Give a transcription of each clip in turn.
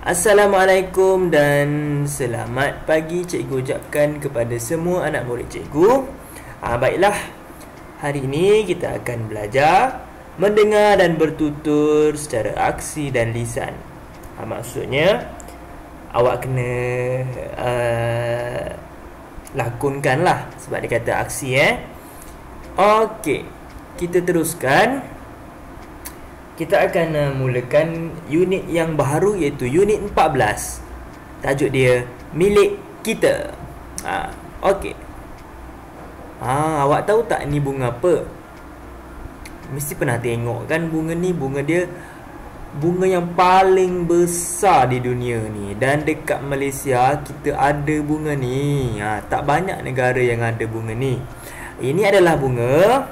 Assalamualaikum dan selamat pagi cikgu ucapkan kepada semua anak murid cikgu. Baiklah, hari ini kita akan belajar mendengar dan bertutur secara aksi dan lisan. Maksudnya awak kena lakonkanlah sebab dia kata aksi. Okey, kita teruskan. Kita akan mulakan unit yang baru iaitu unit 14. Tajuk dia milik kita. Okey. Awak tahu tak ni bunga apa? Mesti pernah tengok kan bunga ni. Bunga dia bunga yang paling besar di dunia ni. Dan dekat Malaysia kita ada bunga ni. Tak banyak negara yang ada bunga ni. Ini adalah bunga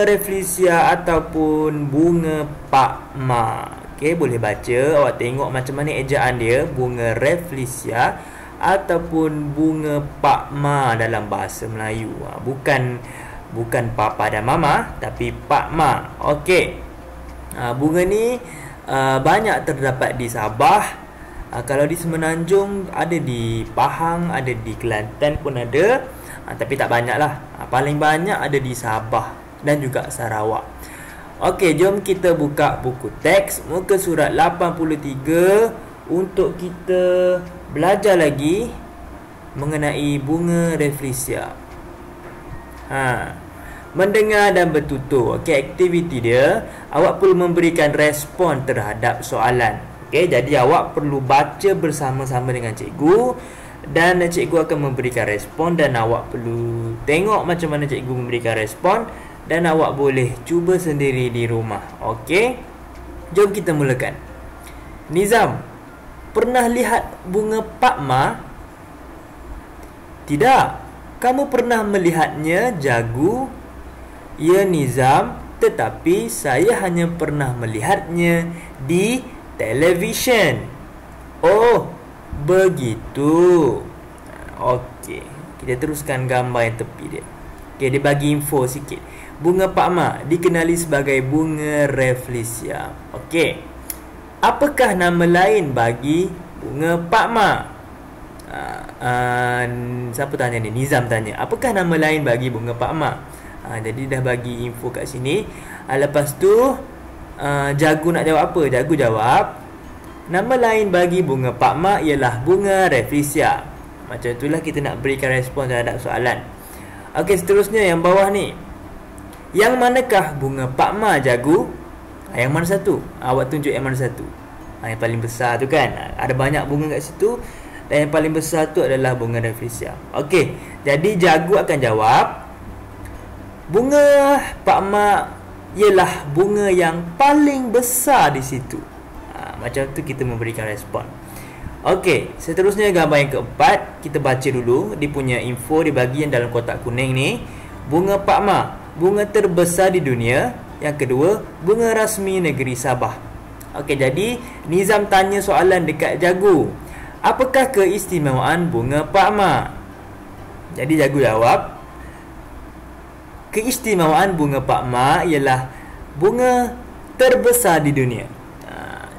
Rafflesia ataupun bunga Pakma. Okey, boleh baca. Awak tengok macam mana ejaan dia. Bunga Rafflesia ataupun bunga Pakma dalam bahasa Melayu. Bukan papa dan mama, tapi Pakma. Okey. Bunga ni banyak terdapat di Sabah. Kalau di Semenanjung ada, di Pahang ada, di Kelantan pun ada. Tapi tak banyak lah. Paling banyak ada di Sabah dan juga Sarawak. Okey, jom kita buka buku teks muka surat 83 untuk kita belajar lagi mengenai bunga Rafflesia. Mendengar dan bertutur. Okey, aktiviti dia, awak perlu memberikan respon terhadap soalan. Okey, jadi awak perlu baca bersama-sama dengan cikgu dan cikgu akan memberikan respon dan awak perlu tengok macam mana cikgu memberikan respon. Dan awak boleh cuba sendiri di rumah. Okey, jom kita mulakan. Nizam, pernah lihat bunga Pakma? Tidak. Kamu pernah melihatnya, Jagu? Ya, Nizam, tetapi saya hanya pernah melihatnya di televisyen. Oh, begitu. Okey, kita teruskan gambar yang tepi dia. Okey, dia bagi info sikit. Bunga Pakma dikenali sebagai bunga Rafflesia. Okey. Apakah nama lain bagi bunga Pakma? Siapa tanya ni? Nizam tanya. Apakah nama lain bagi bunga Pakma? Jadi dah bagi info kat sini. Lepas tu Jagu nak jawab apa? Jagu jawab, nama lain bagi bunga Pakma ialah bunga Rafflesia. Macam itulah kita nak berikan respon terhadap soalan. Okey, seterusnya yang bawah ni. Yang manakah bunga Pakma, Jagu? Yang mana satu? Awak tunjuk yang mana satu? Yang paling besar tu kan. Ada banyak bunga kat situ. Dan yang paling besar tu adalah bunga Rafflesia. Okey, jadi Jagu akan jawab, bunga Pakma ialah bunga yang paling besar di situ. Macam tu kita memberikan respon. Okey, seterusnya gambar yang keempat. Kita baca dulu. Dia punya info di bahagian dalam kotak kuning ni. Bunga Pakma, bunga terbesar di dunia. Yang kedua, bunga rasmi negeri Sabah. Okey, jadi Nizam tanya soalan dekat Jagu, apakah keistimewaan bunga Pakma? Jadi Jagu jawab, keistimewaan bunga Pakma ialah bunga terbesar di dunia.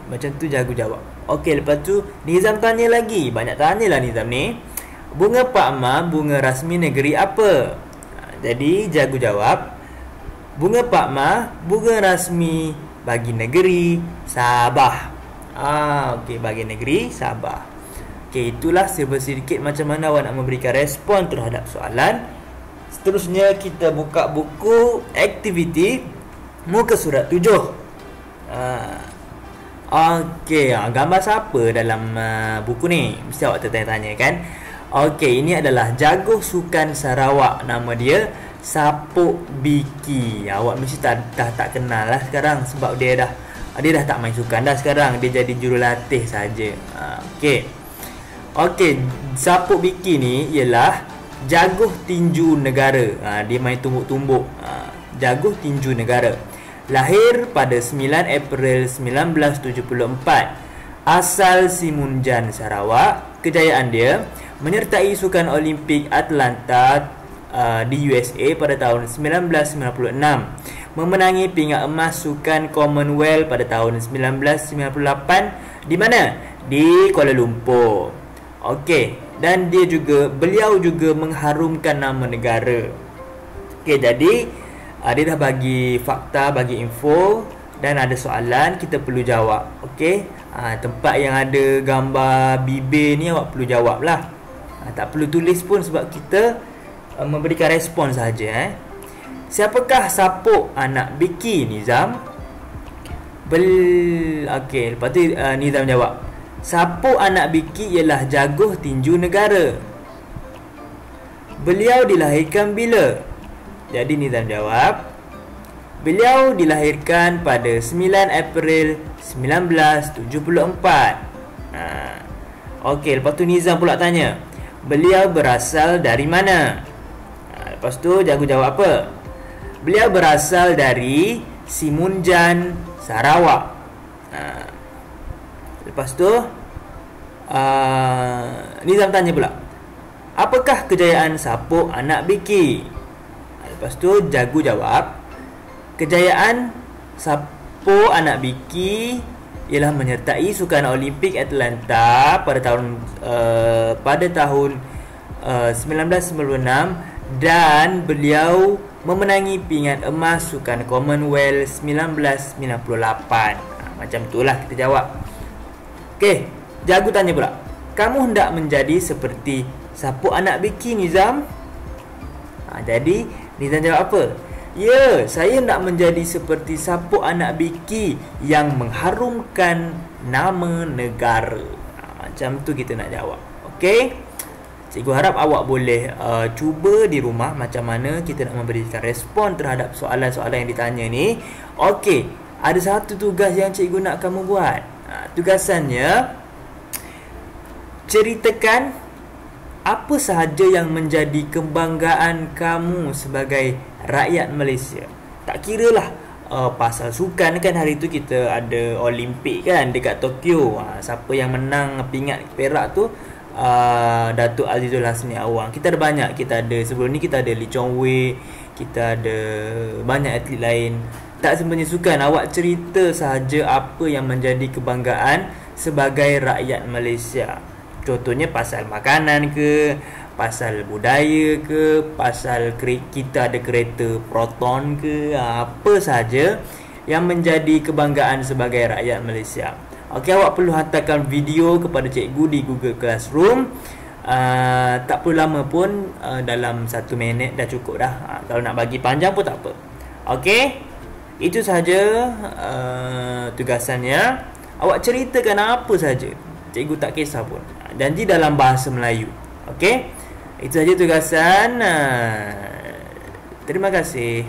Macam tu Jagu jawab. Okey, lepas tu Nizam tanya lagi. Banyak tanyalah Nizam ni. Bunga Pakma, bunga rasmi negeri apa? Jadi Jagu jawab, bunga Pakma bunga rasmi bagi negeri Sabah. Okey, bagi negeri Sabah. Okey, itulah sedikit macam mana awak nak memberikan respon terhadap soalan. Seterusnya kita buka buku aktiviti muka surat 7. Okey, gambar siapa dalam buku ni? Mesti awak tertanya-tanya kan? Okey, ini adalah jago sukan Sarawak. Nama dia Sapuk Biki. Awak mesti tak kenal lah sekarang sebab dia dah tak main sukan dah sekarang. Dia jadi jurulatih saja. Okey, Sapuk Biki ni ialah jago tinju negara. Dia main tumbuk-tumbuk. Jago tinju negara. Lahir pada 9 April 1974. Asal Simunjan, Sarawak. Kejayaan dia menyertai Sukan Olimpik Atlanta di USA pada tahun 1996, memenangi pingat emas Sukan Commonwealth pada tahun 1998 di mana di Kuala Lumpur. Okey, dan beliau juga mengharumkan nama negara. Okey, jadi dia dah bagi fakta, bagi info, dan ada soalan kita perlu jawab. Okey, tempat yang ada gambar bibir ni awak perlu jawab lah. Tak perlu tulis pun sebab kita memberikan respon saja. Siapakah Sapuk anak Biki, Nizam? Okey, lepas tu Nizam jawab, Sapuk anak Biki ialah jaguh tinju negara. Beliau dilahirkan bila? Jadi Nizam jawab, beliau dilahirkan pada 9 April 1974. Okey, lepas tu Nizam pula tanya, beliau berasal dari mana? Lepas tu jagu jawab apa? Beliau berasal dari Simunjan, Sarawak. Lepas tu Nizam tanya pula, apakah kejayaan Sapuk anak Biki? Lepas tu jagu jawab, kejayaan Sapuk anak Biki ialah menyertai Sukan Olimpik Atlanta pada tahun 1996, dan beliau memenangi pingat emas Sukan Commonwealth 1998. Macam itulah kita jawab. Okey, jagu tanya pula, kamu hendak menjadi seperti Sapuk anak Biki, Nizam? Jadi Nizam jawab apa? Ya, saya nak menjadi seperti Sapuk anak Biki yang mengharumkan nama negara. Macam tu kita nak jawab. Okey, cikgu harap awak boleh cuba di rumah macam mana kita nak memberikan respon terhadap soalan-soalan yang ditanya ni. Okey, ada satu tugas yang cikgu nak kamu buat. Tugasannya, ceritakan apa sahaja yang menjadi kebanggaan kamu sebagai rakyat Malaysia. Tak kira lah pasal sukan kan, hari tu kita ada Olimpik kan dekat Tokyo. Siapa yang menang pingat perak tu, Datuk Azizul Hasni Awang. Kita ada banyak, kita ada sebelum ni kita ada Lee Chong Wei, kita ada banyak atlet lain. Tak sebenarnya sukan, awak cerita sahaja apa yang menjadi kebanggaan sebagai rakyat Malaysia. Contohnya pasal makanan ke, pasal budaya ke, pasal kita ada kereta Proton ke, apa sahaja yang menjadi kebanggaan sebagai rakyat Malaysia. Okey, awak perlu hantarkan video kepada cikgu di Google Classroom. Tak perlu lama pun, dalam 1 minit dah cukup dah. Kalau nak bagi panjang pun tak apa. Okey, itu sahaja tugasannya. Awak ceritakan apa saja, cikgu tak kisah pun. Janji dalam bahasa Melayu. Okey, itu sahaja tugasan. Terima kasih.